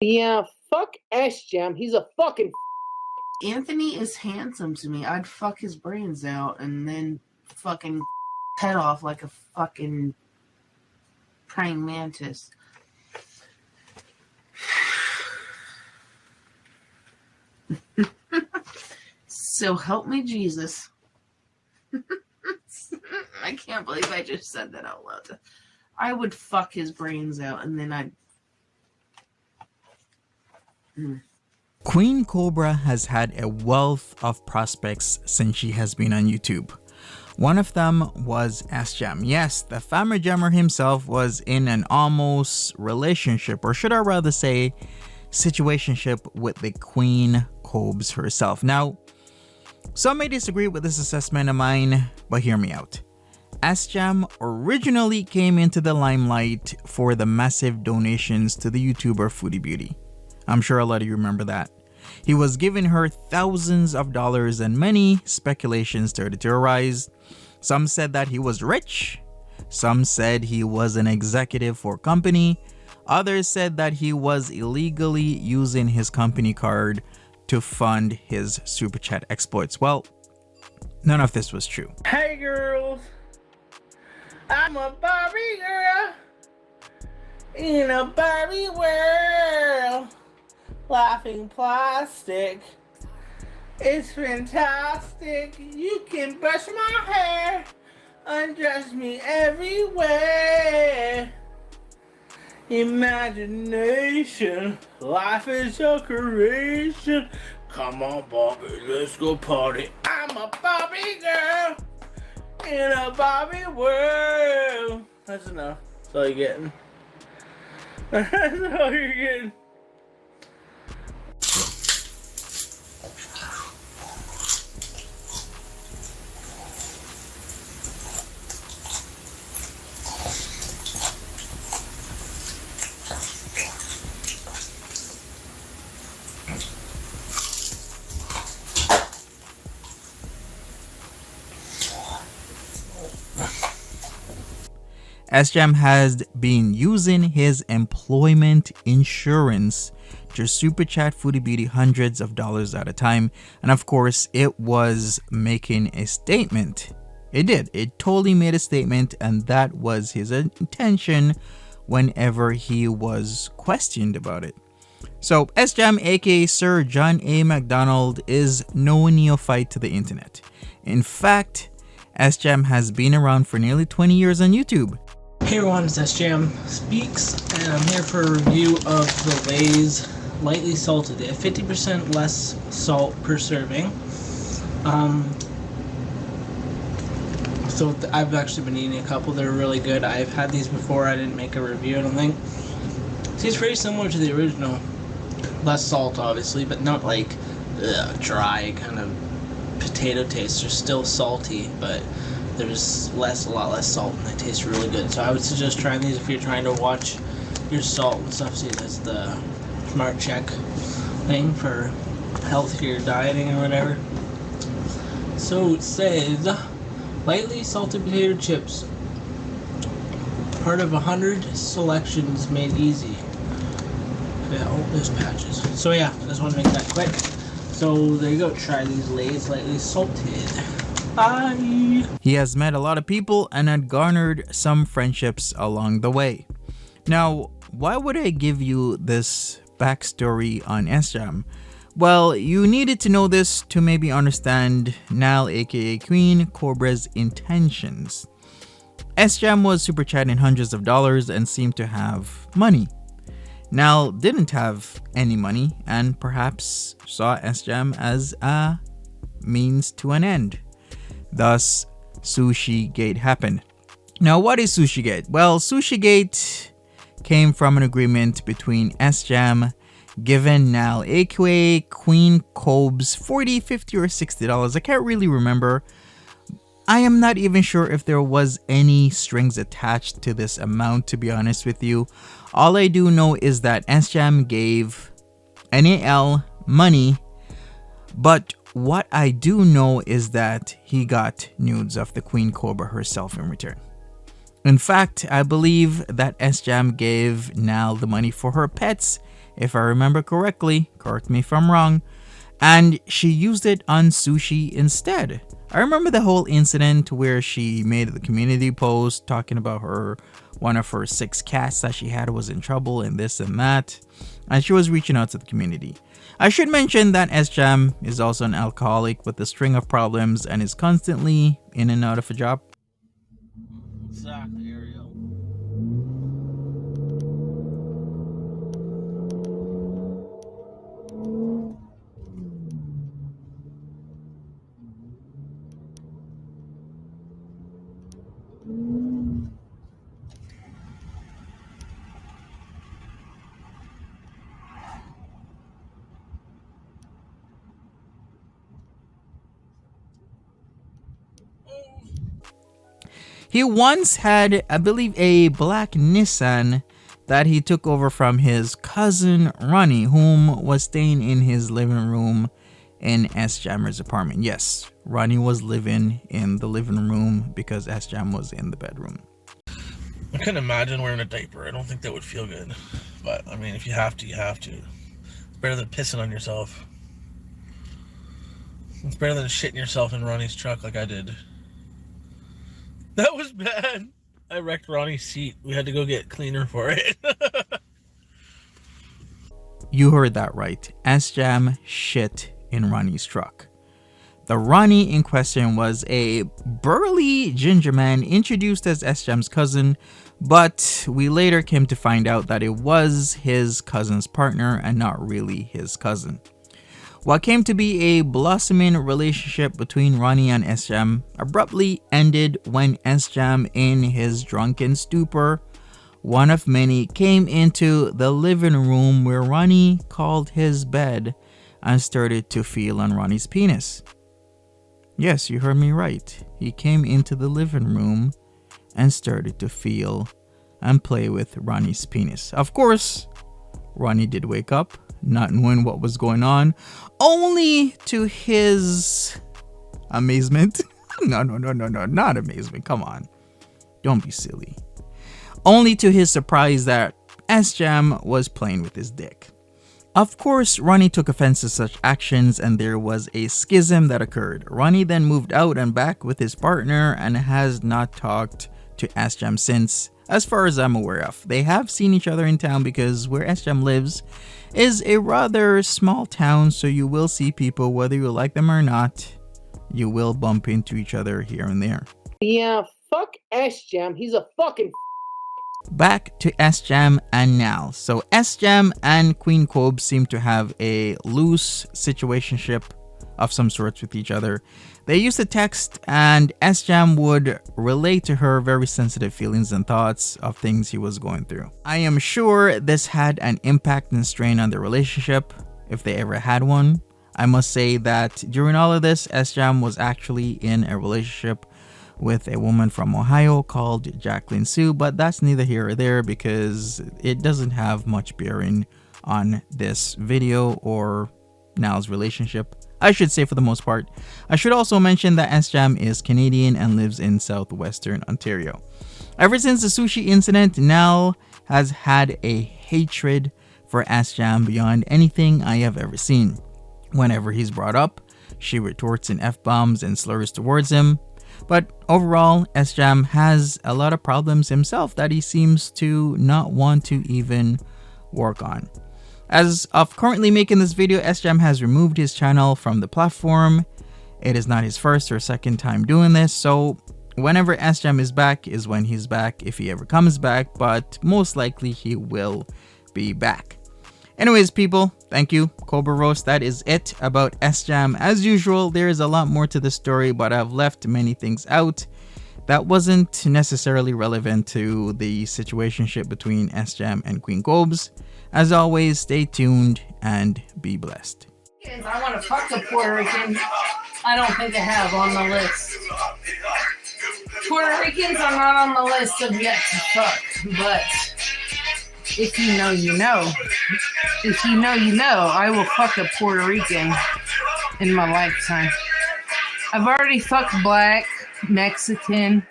Yeah, fuck SJAM. He's a fucking. Anthony is handsome to me. I'd fuck his brains out and then fucking head off like a fucking praying mantis. So help me Jesus. I can't believe I just said that out loud. I would fuck his brains out and then I'd... Queen Cobra has had a wealth of prospects since she has been on YouTube. One of them was SJAM. Yes, the Family Jammer himself was in an almost relationship, or should I rather say situationship, with the Queen Cobs herself. Now, some may disagree with this assessment of mine, but hear me out. SJAM originally came into the limelight for the massive donations to the YouTuber Foodie Beauty. I'm sure a lot of you remember that. He was giving her thousands of dollars and many speculations started to arise. Some said that he was rich. Some said he was an executive for a company. Others said that he was illegally using his company card to fund his super chat exploits. Well, none of this was true. Hey girls, I'm a Barbie girl in a Barbie world. Laughing plastic, it's fantastic. You can brush my hair, undress me everywhere. Imagination, life is a creation. Come on, Barbie, let's go party. I'm a Barbie girl in a Barbie world. That's enough. That's all you're getting. That's all you're getting. SJAM has been using his employment insurance to super chat Foodie Beauty hundreds of dollars at a time, and of course it was making a statement. It did. It totally made a statement, and that was his intention whenever he was questioned about it. So SJAM, aka Sir John A. McDonald, is no neophyte to the internet. In fact, SJAM has been around for nearly 20 years on YouTube. Hey everyone, it's SJAM Speaks, and I'm here for a review of the Lay's Lightly Salted. They have 50% less salt per serving. So I've actually been eating a couple. They're really good. I've had these before. I didn't make a review, I don't think. Tastes very similar to the original. Less salt, obviously, but not like dry kind of potato taste. They're still salty, but there's a lot less salt, and they taste really good. So I would suggest trying these if you're trying to watch your salt and stuff. See, that's the Smart Check thing for healthier dieting or whatever. So it says, lightly salted potato chips, part of 100 selections made easy. Yeah, oh, there's patches. So yeah, I just want to make that quick. So there you go, try these Lay's Lightly Salted. Bye! He has met a lot of people and had garnered some friendships along the way. Now, why would I give you this backstory on SJAM? Well, you needed to know this to maybe understand Nal, aka Queen Cobra's intentions. SJAM was super chatting hundreds of dollars and seemed to have money. Nal didn't have any money and perhaps saw SJAM as a means to an end. Thus, Sushigate happened. Now, what is Sushigate? Well, Sushigate came from an agreement between SJAM given Nal, aka Queen Cobs, $40, $50, or $60. I can't really remember. I am not even sure if there was any strings attached to this amount, to be honest with you. All I do know is that SJAM gave NAL money, but what I do know is that he got nudes of the Queen Cobra herself in return. In fact, I believe that SJAM gave Nal the money for her pets if I remember correctly, correct me if I'm wrong, and she used it on Sushi instead. I remember the whole incident where she made the community post talking about one of her 6 cats that she had was in trouble and this and that, and she was reaching out to the community. I should mention that SJAM is also an alcoholic with a string of problems and is constantly in and out of a job. Exactly, Ariel. He once had, I believe, a black Nissan that he took over from his cousin Ronnie, whom was staying in his living room in SJAMmer's apartment. Yes, Ronnie was living in the living room because SJAM was in the bedroom. I couldn't imagine wearing a diaper. I don't think that would feel good. But, I mean, if you have to, you have to. It's better than pissing on yourself. It's better than shitting yourself in Ronnie's truck like I did. That was bad. I wrecked Ronnie's seat. We had to go get cleaner for it. You heard that right. SJAM shit in Ronnie's truck. The Ronnie in question was a burly ginger man introduced as SJAM's cousin, but we later came to find out that it was his cousin's partner and not really his cousin. What came to be a blossoming relationship between Ronnie and SJAM abruptly ended when SJAM, in his drunken stupor, one of many, came into the living room where Ronnie called his bed and started to feel on Ronnie's penis. Yes, you heard me right. He came into the living room and started to feel and play with Ronnie's penis. Of course, Ronnie did wake up, not knowing what was going on, only to his amazement. No, not amazement. Come on. Don't be silly. Only to his surprise that SJAM was playing with his dick. Of course, Ronnie took offense to such actions and there was a schism that occurred. Ronnie then moved out and back with his partner and has not talked to SJAM since, as far as I'm aware of. They have seen each other in town because where SJAM lives is a rather small town, so you will see people whether you like them or not. You will bump into each other here and there. Yeah, fuck SJAM. He's a fucking. Back to SJAM and Nal. So SJAM and Queen Cob seem to have a loose situationship of some sorts with each other. They used to text and SJAM would relate to her very sensitive feelings and thoughts of things he was going through. I am sure this had an impact and strain on their relationship, if they ever had one. I must say that during all of this, SJAM was actually in a relationship with a woman from Ohio called Jacqueline Sue, but that's neither here or there because it doesn't have much bearing on this video or Nal's relationship. I should say for the most part. I should also mention that SJAM is Canadian and lives in southwestern Ontario. Ever since the sushi incident, Nal has had a hatred for SJAM beyond anything I have ever seen. Whenever he's brought up, she retorts in F-bombs and slurs towards him. But overall, SJAM has a lot of problems himself that he seems to not want to even work on. As of currently making this video, SJAM has removed his channel from the platform. It is not his first or second time doing this, so whenever SJAM is back is when he's back, if he ever comes back, but most likely he will be back. Anyways, people, thank you. Cobra Roast, that is it about SJAM. As usual, there is a lot more to the story, but I've left many things out that wasn't necessarily relevant to the situationship between SJAM and Queen Cobs. As always, stay tuned and be blessed. I want to fuck a Puerto Rican. I don't think I have on the list. Puerto Ricans are not on the list of yet to fuck, but if you know, you know. If you know, you know. I will fuck a Puerto Rican in my lifetime. I've already fucked black, Mexican,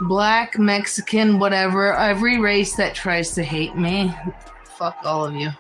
Black, Mexican, whatever. Every race that tries to hate me. Fuck all of you.